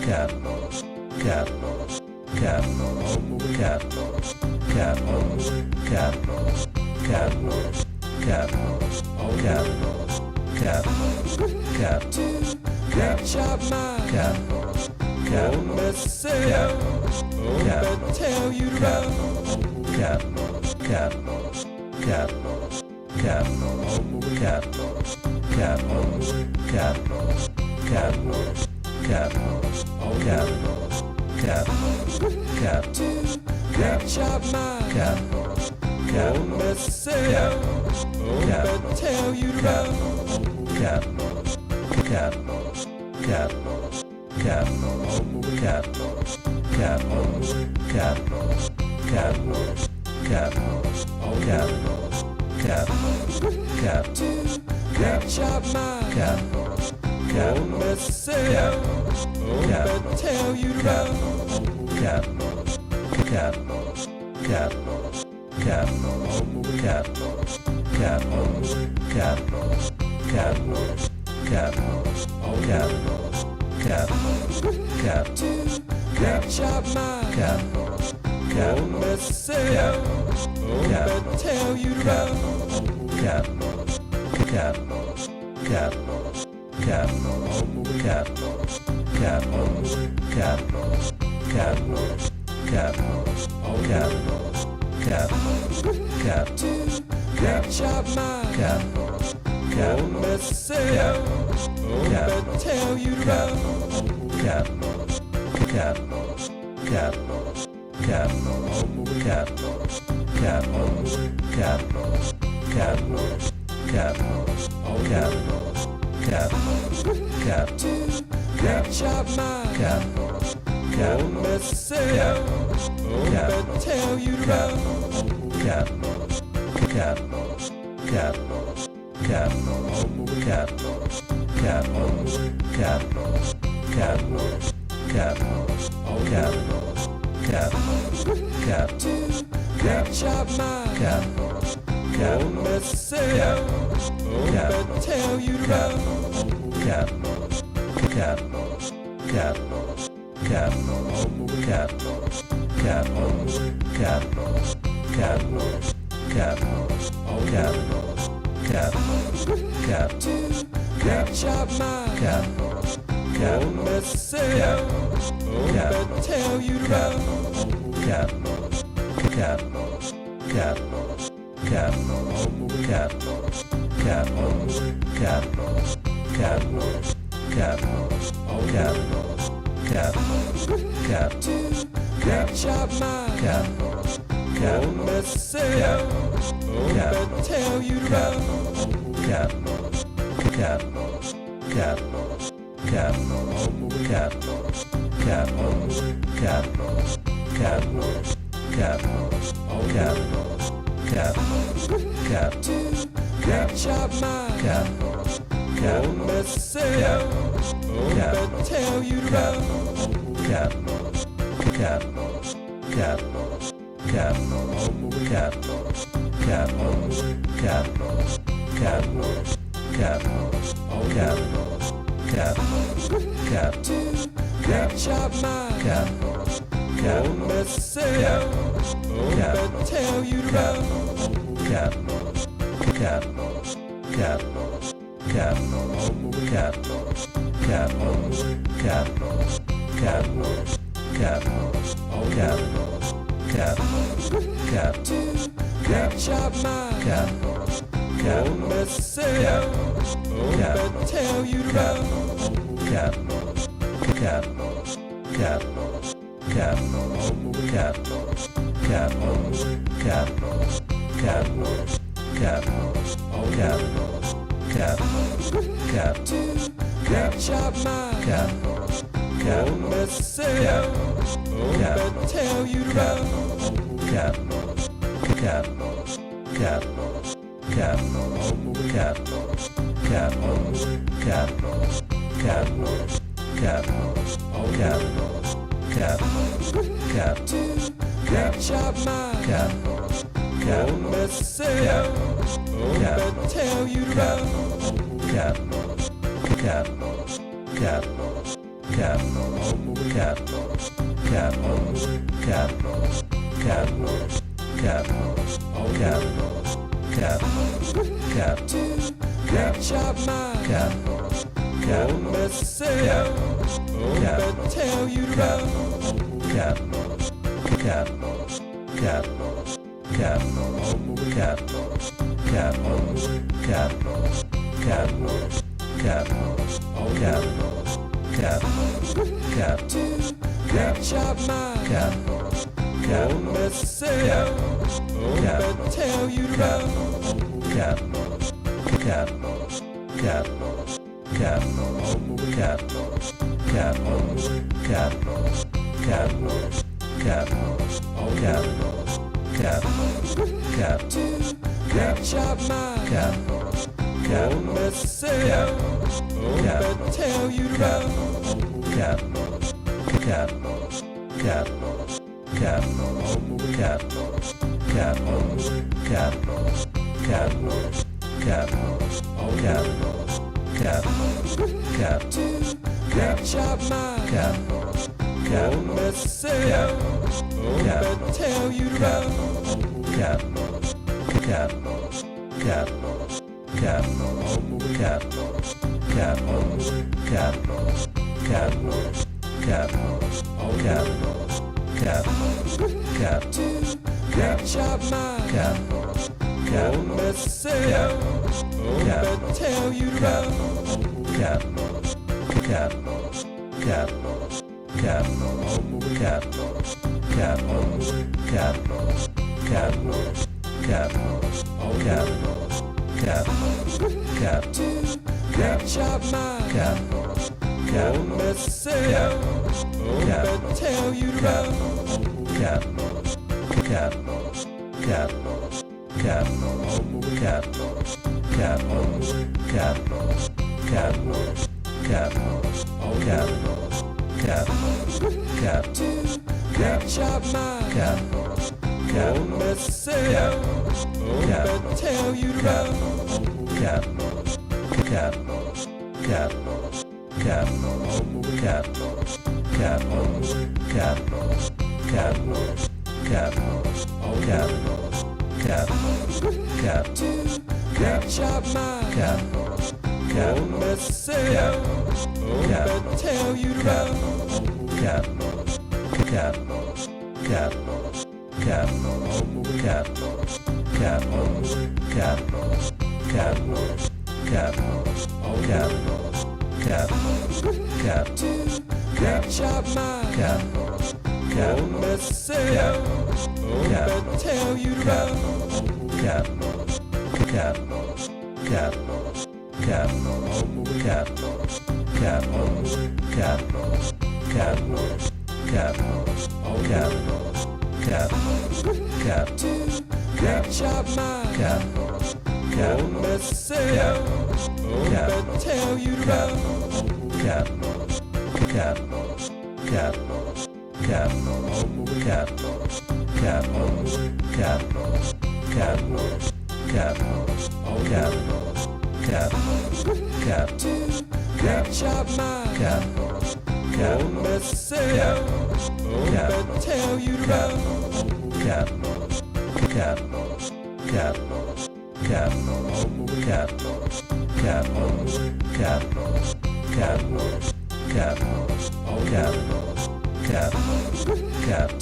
capitals, capitals, capitals, capitals, capitals, capitals, capitals, capitals, capitals, capitals, capitals, capitals, capitals, capitals, tell you to capitals, capitals, capitals, capitals, capitals, capitals, capitals, capitals, capitals, capitals, capitals, capitals, capitals, capitals, capitals, tell you to capitals, capitals, capitals, capitals, capitals, capitals, capitals, capitals, capitals, capitals, capitals, capitals, capitals, capitals, tell you to capitals, capitals, capitals, capitals, capitals, capitals, capitals, capitals, capitals, capitals, capitals, capitals, capitals, capitals, tell you to capitals, capitals, capitals, capitals, capitals, capitals, capitals, capitals, capitals, capitals, capitals, capitals, capitals, capitals, tell you to capitals, capitals, capitals, capitals, capitals, capitals, capitals, capitals, capitals, capitals, capitals, capitals, capitals, capitals, tell you to capitals, capitals, capitals, capitals, capitals, capitals, capitals, capitals, capitals, capitals, capitals, capitals, capitals, capitals, tell you to capitals, capitals, capitals, capitals, capitals, capitals, capitals, capitals, capitals, capitals, capitals, capitals, capitals, capitals, tell you to capitals, capitals, capitals, capitals, capitals, capitals, capitals, capitals, capitals, capitals, capitals, capitals, capitals, capitals, tell you to capitals, capitals, capitals, capitals, capitals, capitals, capitals, capitals, capitals, capitals, capitals, capitals, capitals, capitals, tell you to capitals, capitals, capitals, capitals, capitals, capitals, capitals, capitals, capitals, capitals, capitals, capitals, capitals, tell you to capitals, capitals, capitals, capitals, capitals, capitals, capitals, capitals, capitals, capitals, capitals, capitals, capitals, tell you to capitals, capitals, capitals, capitals, capitals, capitals, capitals, capitals, capitals, capitals, capitals, capitals, capitals, tell you to capitals, capitals, capitals, capitals, capitals, capitals, capitals, capitals, capitals, capitals, capitals, capitals, capitals, tell you to capitals, capitals, capitals, capitals, capitals, cat, cat, cat, cat, cat, cat, cat, cat, cat, Chop mine. cat, cat, Won't mess it up. cat, Won't tell you to cat, run. cat, cat, cat, cat, cat, cat, cat, cat, cat, cat, cat, cat, cat, Chop mine. cat, cat, Won't mess it up. cat, Won't tell you to cat, run. cat, cat, cat, cat, cat, cat, cat, cat, cat, cat, cat, cat, cat, Chop mine. cat, cat, Won't mess it up. cat, Won't tell you to run. cat, cat, cat, cat, cat, cat, cat, cat, cat, cat, cat, cat, cat, Chop mine. cat, cat, Won't mess it up. cat, Won't tell you to run. cat, cat, cat, cat, cat, cat, cat, cat, cat, cat, cat, cat, cat, Chop mine. cat, cat, Won't mess it up. cat, Won't tell you to run. cat, cat, cat, cat, cat, cat, cat, cat, cat, cat, cat, cat, cat, Chop mine. cat, cat, Won't mess it up. cat, Won't tell you to run. cat, cat, cat, cat, cat, cat, cat, cat, cat, cat, cat, cat, cat, Chop mine. cat, cat, Won't mess it up. cat, Won't tell you to run. cat, cat, cat, cat, cat, cat, cat, cat, cat, cat, cat, cat, cat, Chop mine. cat, cat, Won't mess it up. cat, Won't tell you to run. cat, cat, cat, cat, cat, cat, cat, cat, cat, cat, cat, cat, cat, Chop mine. cat, cat, Won't mess it up. cat, Won't tell you to run. cat, cat, cat, cat, cat, cat, cat, cat, cat, cat, cat, cat, cat, Chop mine. cat, cat, Won't mess it up. cat, Won't tell you to run. cat, cat, cat, cat, cat, cat, cat, cat, cat, cat, cat, cat, cat, Chop mine. cat, cat, Won't mess it up. cat, Won't tell you to run. cat, cat, cat, cat, cat, cat, cat, cat, cat, cat, cat, cat,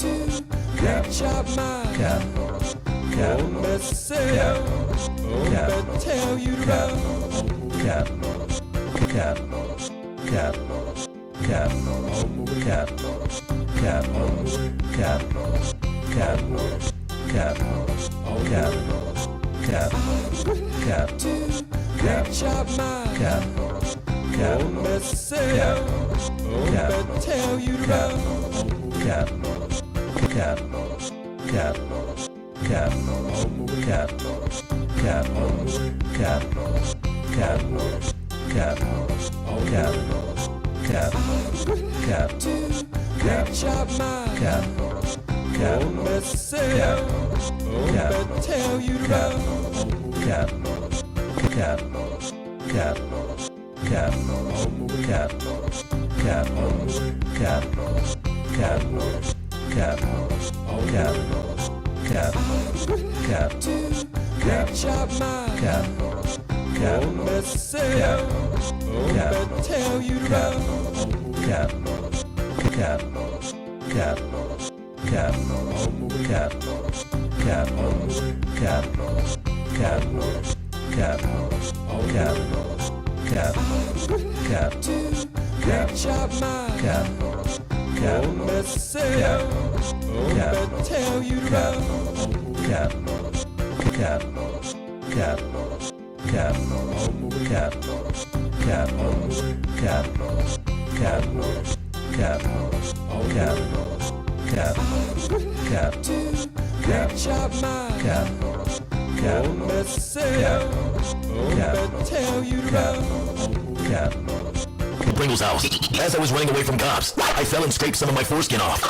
cat, Chop mine. cat, cat, Won't mess it up. cat, Won't tell you to run. cat, cat, cat, cat, cat, cat, cat, cat, cat, cat, cat, cat, cat, Chop mine. cat, cat, Won't mess it up. cat, Won't tell you to run. cat, cat, cat, cat, cat, cat, cat, cat, cat, cat, cat, cat, cat, Chop mine. cat, cat, Won't mess it up. cat, Won't tell you to run. cat, cat, cat, cat, cat, cat, Cardinal, Cardinal, Cardinal, Cardinal, Cardinal, Cardinal, Great job, man. Cardinal, Oh, Cardinal, Messiah. Oh, Cardinal, tell you to run. Cardinal, Cardinal, Cardinal, Cardinal, Cardinal, Cardinal, Cardinal, Cardinal, Cardinal, Cardinal, Cardinal, Great job, man. Cardinal, Oh, Cardinal, Messiah. Oh, tell you to run. Cardinal, Cardinal, Cardinal, Cardinal, Cardinal, Cardinal, Cardinal, Cardinal, Cardinal, Cardinal, Cardinal, Great job, man. Cardinal, Oh, Cardinal, Messiah. Oh, tell you to run. Cardinal, Pringle's house. As I was running away from cops, I fell and scraped some of my foreskin off.